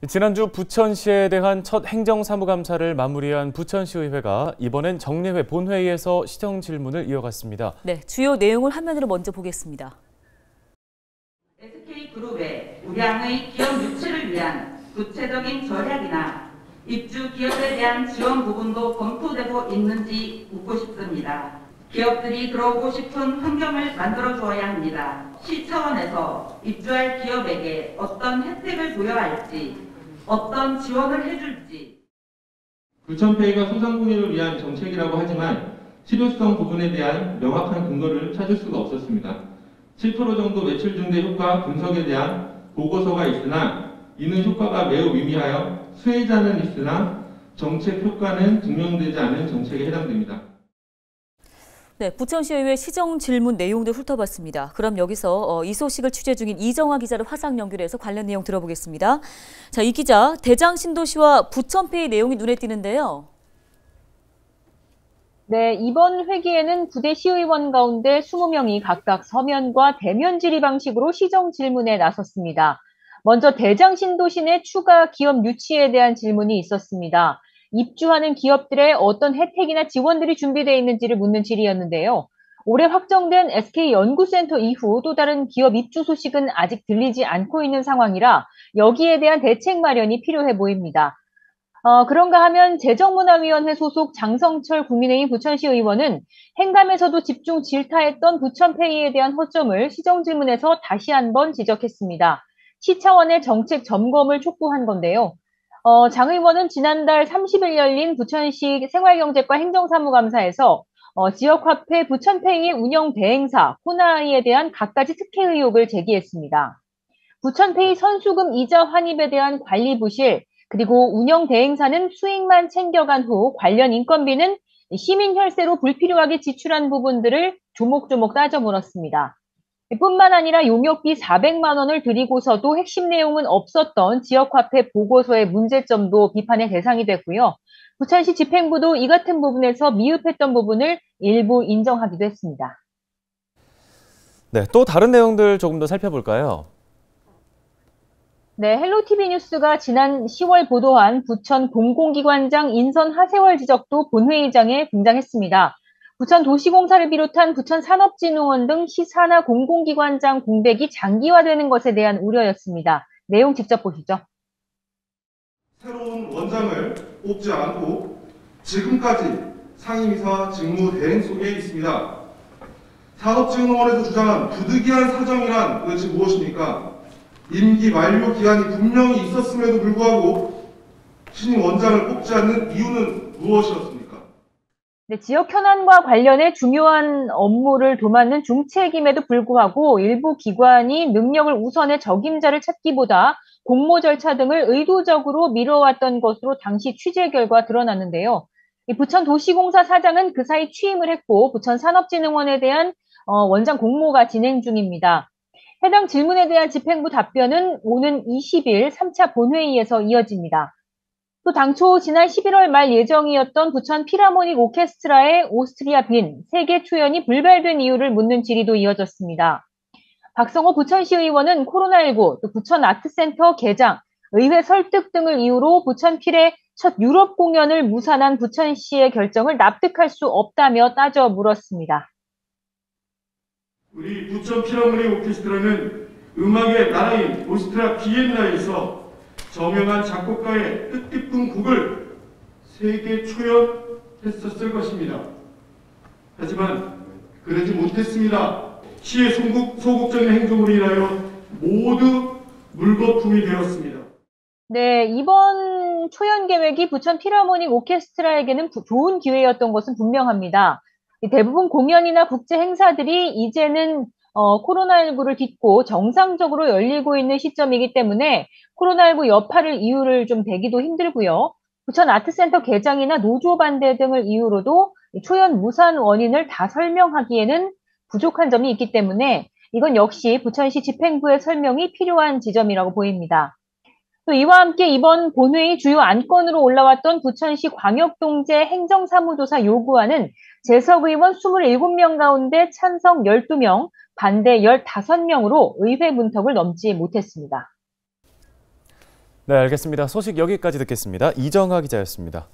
지난주 부천시에 대한 첫 행정사무감사를 마무리한 부천시의회가 이번엔 정례회 본회의에서 시정 질문을 이어갔습니다. 네, 주요 내용을 화면으로 먼저 보겠습니다. SK그룹의 우량의 기업 유치를 위한 구체적인 전략이나 입주 기업에 대한 지원 부분도 검토되고 있는지 묻고 싶습니다. 기업들이 들어오고 싶은 환경을 만들어줘야 합니다. 시 차원에서 입주할 기업에게 어떤 혜택을 부여할지, 어떤 지원을 해줄지. 부천페이가 소상공인을 위한 정책이라고 하지만 실효성 부분에 대한 명확한 근거를 찾을 수가 없었습니다. 7% 정도 매출 증대 효과 분석에 대한 보고서가 있으나 이는 효과가 매우 미미하여 수혜자는 있으나 정책 효과는 증명되지 않은 정책에 해당됩니다. 네, 부천시의회 시정 질문 내용도 훑어봤습니다. 그럼 여기서 이 소식을 취재 중인 이정화 기자를 화상 연결해서 관련 내용 들어보겠습니다. 자, 이 기자, 대장신도시와 부천페이 내용이 눈에 띄는데요. 네, 이번 회기에는 9대 시의원 가운데 20명이 각각 서면과 대면 질의 방식으로 시정 질문에 나섰습니다. 먼저 대장신도시 내 추가 기업 유치에 대한 질문이 있었습니다. 입주하는 기업들의 어떤 혜택이나 지원들이 준비되어 있는지를 묻는 질의였는데요. 올해 확정된 SK연구센터 이후 또 다른 기업 입주 소식은 아직 들리지 않고 있는 상황이라 여기에 대한 대책 마련이 필요해 보입니다. 그런가 하면 재정문화위원회 소속 장성철 국민의힘 부천시 의원은 행감에서도 집중 질타했던 부천페이에 대한 허점을 시정질문에서 다시 한번 지적했습니다. 시 차원의 정책 점검을 촉구한 건데요. 장 의원은 지난달 30일 열린 부천시 생활경제과 행정사무감사에서 지역화폐 부천페이의 운영 대행사 호나이에 대한 갖가지 특혜 의혹을 제기했습니다. 부천페이 선수금 이자 환입에 대한 관리 부실, 그리고 운영 대행사는 수익만 챙겨간 후 관련 인건비는 시민 혈세로 불필요하게 지출한 부분들을 조목조목 따져 물었습니다. 뿐만 아니라 용역비 400만 원을 들이고서도 핵심 내용은 없었던 지역화폐 보고서의 문제점도 비판의 대상이 됐고요. 부천시 집행부도 이 같은 부분에서 미흡했던 부분을 일부 인정하기도 했습니다. 네, 또 다른 내용들 조금 더 살펴볼까요? 네, 헬로티비 뉴스가 지난 10월 보도한 부천 공공기관장 인선 하세월 지적도 본회의장에 등장했습니다. 부천도시공사를 비롯한 부천산업진흥원 등 시산하 공공기관장 공백이 장기화되는 것에 대한 우려였습니다. 내용 직접 보시죠. 새로운 원장을 뽑지 않고 지금까지 상임이사 직무 대행 속에 있습니다. 산업진흥원에서 주장한 부득이한 사정이란 도대체 무엇입니까? 임기 만료 기한이 분명히 있었음에도 불구하고 신임 원장을 뽑지 않는 이유는 무엇이었습니까? 네, 지역 현안과 관련해 중요한 업무를 도맡는 중책임에도 불구하고 일부 기관이 능력을 우선해 적임자를 찾기보다 공모 절차 등을 의도적으로 미뤄왔던 것으로 당시 취재 결과 드러났는데요. 부천도시공사 사장은 그 사이 취임을 했고 부천산업진흥원에 대한 원장 공모가 진행 중입니다. 해당 질문에 대한 집행부 답변은 오는 20일 3차 본회의에서 이어집니다. 또 당초 지난 11월 말 예정이었던 부천 필하모닉 오케스트라의 오스트리아 빈 세계 초연이 불발된 이유를 묻는 질의도 이어졌습니다. 박성호 부천시 의원은 코로나19, 또 부천 아트센터 개장, 의회 설득 등을 이유로 부천 필의 첫 유럽 공연을 무산한 부천시의 결정을 납득할 수 없다며 따져 물었습니다. 우리 부천 필하모닉 오케스트라는 음악의 나라인 오스트리아 비엔나에서 저명한 작곡가의 뜻깊은 곡을 세계 초연했었을 것입니다. 하지만 그러지 못했습니다. 시의 소극적인 행동으로 인하여 모두 물거품이 되었습니다. 네, 이번 초연 계획이 부천 필하모닉 오케스트라에게는 좋은 기회였던 것은 분명합니다. 대부분 공연이나 국제 행사들이 이제는 코로나19를 딛고 정상적으로 열리고 있는 시점이기 때문에 코로나19 여파를 이유를 좀 대기도 힘들고요. 부천 아트센터 개장이나 노조 반대 등을 이유로도 초연 무산 원인을 다 설명하기에는 부족한 점이 있기 때문에 이건 역시 부천시 집행부의 설명이 필요한 지점이라고 보입니다. 또 이와 함께 이번 본회의 주요 안건으로 올라왔던 부천시 광역동제 행정사무조사 요구안은 재석 의원 27명 가운데 찬성 12명, 반대 15명으로 의회 문턱을 넘지 못했습니다. 네, 알겠습니다. 소식 여기까지 듣겠습니다. 이정하 기자였습니다.